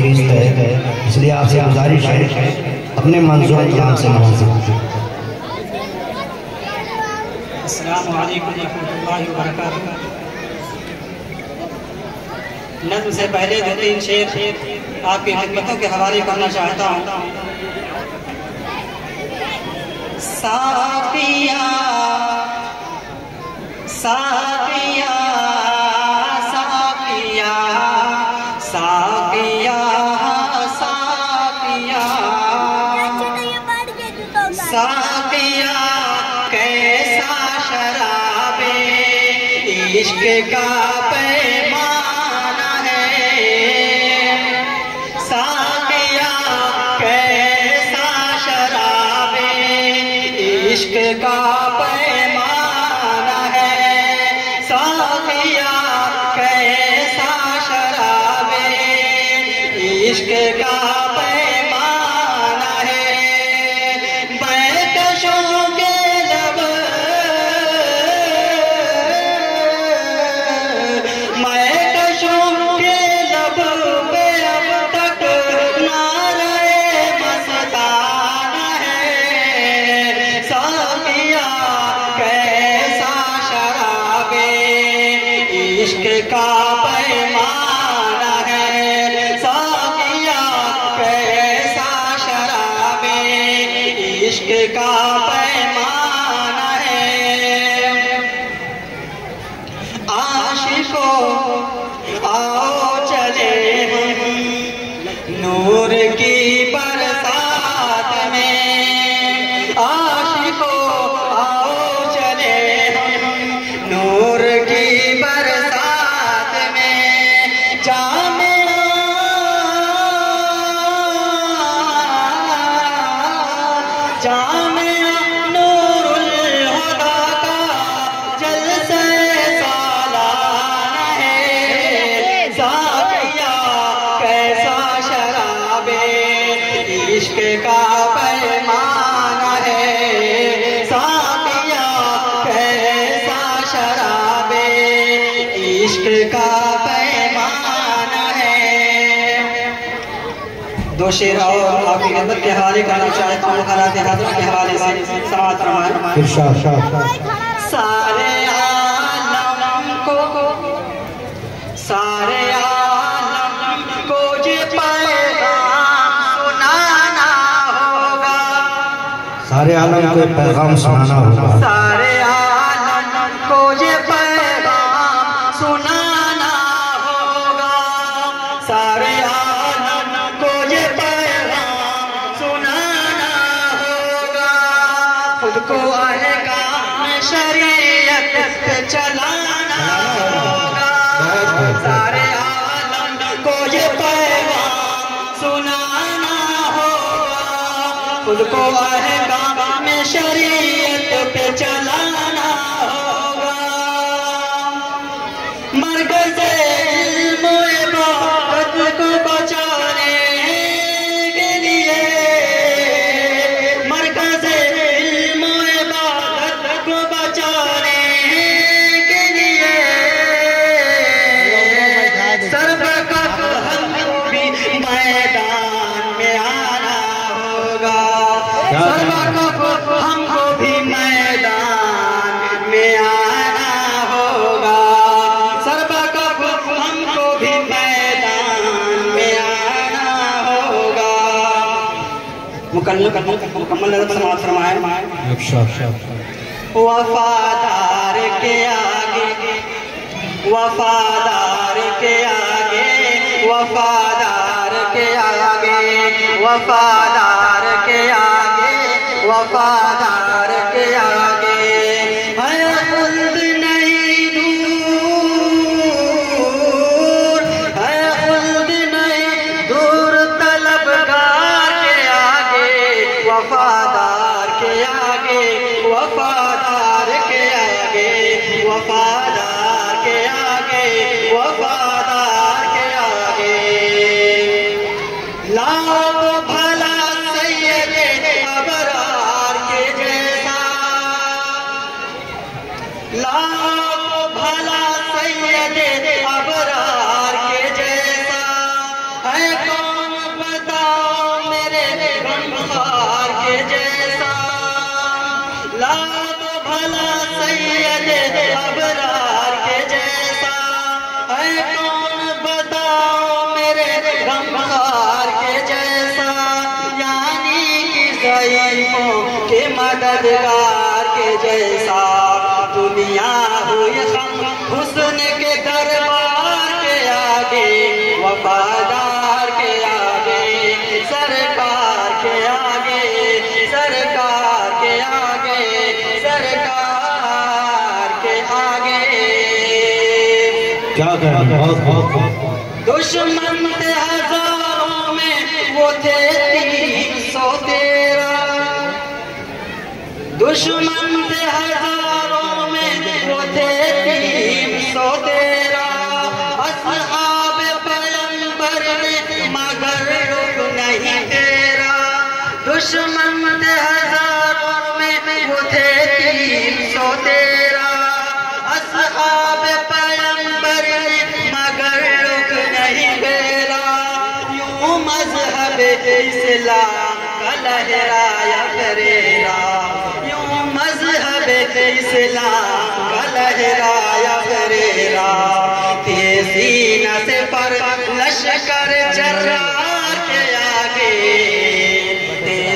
है, इसलिए आपसे गुजारिश है अपने मंजूर कलाम से नवाजें। अस्सलामु अलैकुम रहमतुल्लाहि व बरकातुहू। नज़्म से पहले दो तीन शेर आपकी खिदमतों के हवाले करना चाहता हूँ। साफिया साफिया साफिया साफिया साफिया साफिया कैसा शराबे इश्क का पैमाना है। साफिया कैसा शराबे इश्क का पैमाना है। साफिया कैसा शराबे इश्क का पैमाना है। बैकशों के लब मैकशों के लब पे अब तक नारे मस्ताना है। साफिया कैसा शराबे इश्क का पैमाना है। साफिया कैसा शराबे इश्क का पैमाना है। आशिकों आओ चले हम नूर की बरसात में। आशिकों आओ चले हम नूर की बरसात में। जामिया जामिया नूरुल हुदा का जलसे सालाना है। साफिया कैसा शराबे इश्क का पैमाना है। साफिया कैसा शराबे इश्क का पैमाना है। दो शेर और आपकी खिदमत के हवाले करना चाहता हूँ। हालात हाज़िर के हवाले से समाअत फरमाएं। सारे आलम को ये पैगाम सुनाना होगा। सारे आलम को पैगाम सुनाना होगा। सारे आलम को ये पैगाम सुनाना होगा। सारे आलम को ये पैगाम सुनाना होगा। खुद को अहकाम शरीयत पे चलाना होगा। सारे आलम को ये पैगाम सुनाना होगा। खुद को अहकाम शरीयत पे चलाना होगा। मरकज़ इल्म इबादत को बचाने के लिए मरकज़ इल्म इबादत को बचाने के लिए सर्वकप हमको भी मैदान में आना होगा। सर्वकप हमको भी मैदान में आना होगा। सर्वकप हमको भी मैदान में आना होगा। मुकम्मल समाअत फरमाएं। वफादार के आगे वफादार के आगे वफादार के आगे वफादार के आगे वफादार के आगे है खुल्द नहीं दूर है खुल्द नहीं दूर तलबगार के आगे वफादार के आगे वफादार के आगे वफादार के आगे वफादार के आगे। लाओ भला सैयदे अबरार के जैसा लाओ भला सैयदे अबरार के जैसा है कौन के जैसा, ला दो भला सैयद अबरार के जैसा, है कौन बताओ मेरे गमखार के जैसा, यानी कि ज़ईफ़ों के मददगार के जैसा। दुनिया हुई हुस्न के दरबार के आगे, वफादार के आगे, सरकार के आगे, सरकार के आगे, सरकार के आगे। क्या करें, बहुत दुश्मन थे हजारों में, वो थे 313। दुश्मन थे हजारों में, वो थे 313। अस्हाब पैगंबर ने मगर रुख नहीं तेरा। दुश्मन थे हजारों में, वो थे 313। अस्हाब पैगंबर ने मगर रुख नहीं तेरा। यूं मजहब इस्लाम का लहराया करेगा, यूं मजहब इस्लाम का लहराया करेगा। सीना से पर लश्कर जर्रार के आगे,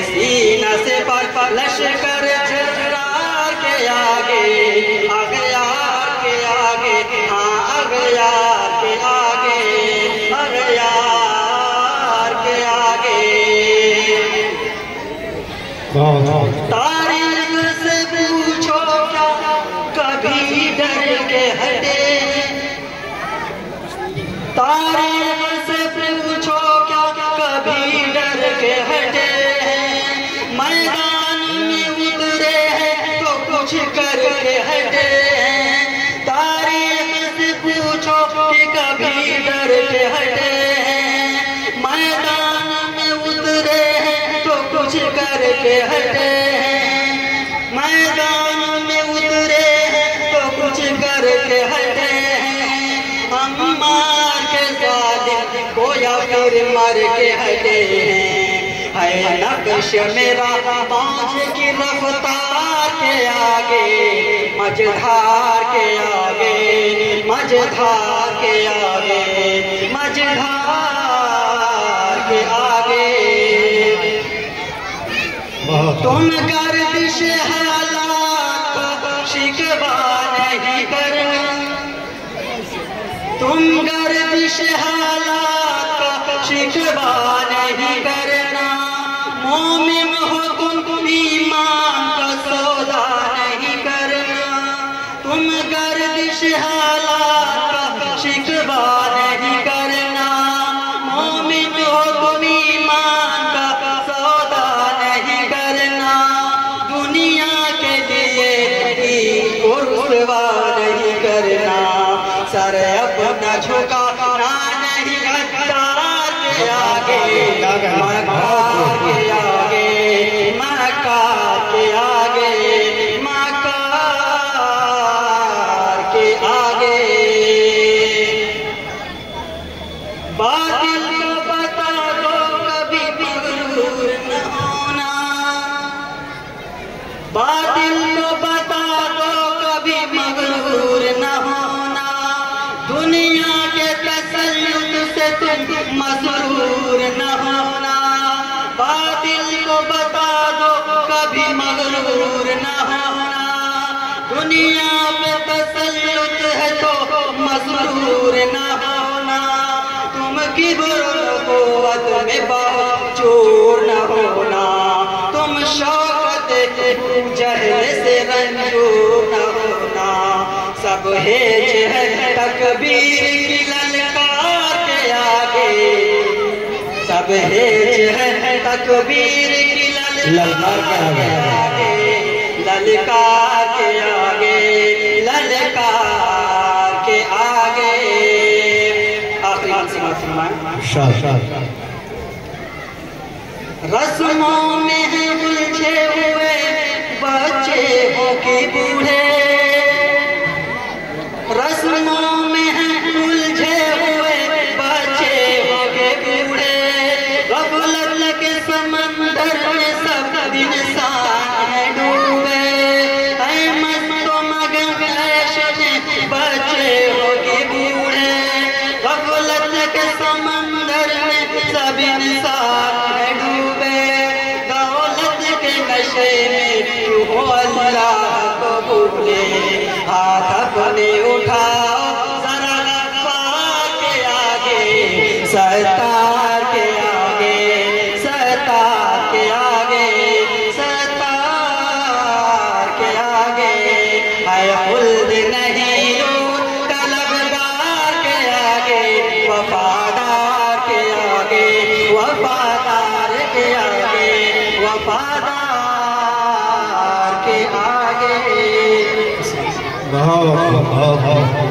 सीना से पर लश्कर जर्रार के आगे, अगयार के आगे, हाँ अगयार के आगे, अगयार के आगे। तारीख से पूछो क्या कभी डर के हटे, तारीख से पूछो क्या कभी डर के हटे हैं। मैदान में उतरे हैं तो कुछ करके हटे हैं। तारीख से पूछो कि कभी डर के हटे हैं। मैदान में उतरे हैं तो कुछ करके हटे हैं। मैदान में उतरे हैं तो कुछ करके हटे हैं। हम मार के जालिम को या फिर मर के हटे हैं। है नक्श मेरा बाँझ की रफ्तार के आगे, मझधार के आगे, मझधार के आगे, मझधार के आगे। तुम गर्दिश हालात का शिकवा नहीं करना, तुम गर्दिश हालात का शिकवा नहीं करना। मोमिन हो तुम ईमान का सौदा नहीं करना। तुम गर्दिश हालात का शिकवा नहीं करना। मोमिन हो तुम ईमान का सौदा नहीं करना। दुनिया के लिए रुसवा नहीं करना। सर अपना झुकाना नहीं गद्दार के आगे, मक्का के आगे, मक्का के आगे, मक्का के आगे। बातिल को बता दो कभी मगरूर न होना, बातिल को बता दो कभी मगरूर न होना। दुनिया के तसल्लुत से तुम मसरूर न होना। बातिल को बता दो कभी मगरूर न होना। दुनिया पे तसल्लुत है तो मसरूर न होना। तुम किब्र क़ुव्वत में बाचूर न होना। तुम शौकत जहल से रंजूर न होना। सब हेज है तकबीर की ललकार के आगे, सब हेज है तकबीर की ललकार के आगे, ललकार के आगे, ललकार के आगे। आखिरी रस्मों में है उलझे हुए बच्चे हो कि बूढ़े। रस्मों में है उलझे हुए बच्चे हो के बूढ़े। गफलत के समंदर में सब दिन के समंदर में सब इंसान है डूबे, दौलत के नशे में तू हो अल्लाह को भूले। हाथ अपने उठाओ जरा सरकार के आगे, सरकार के आगे, सरकार के आगे, सरकार के आगे। है खुल्द नहीं नूर तलबगार के आगे, वफादार के आगे, वफादार के आगे, वफादार के आगे। बहुत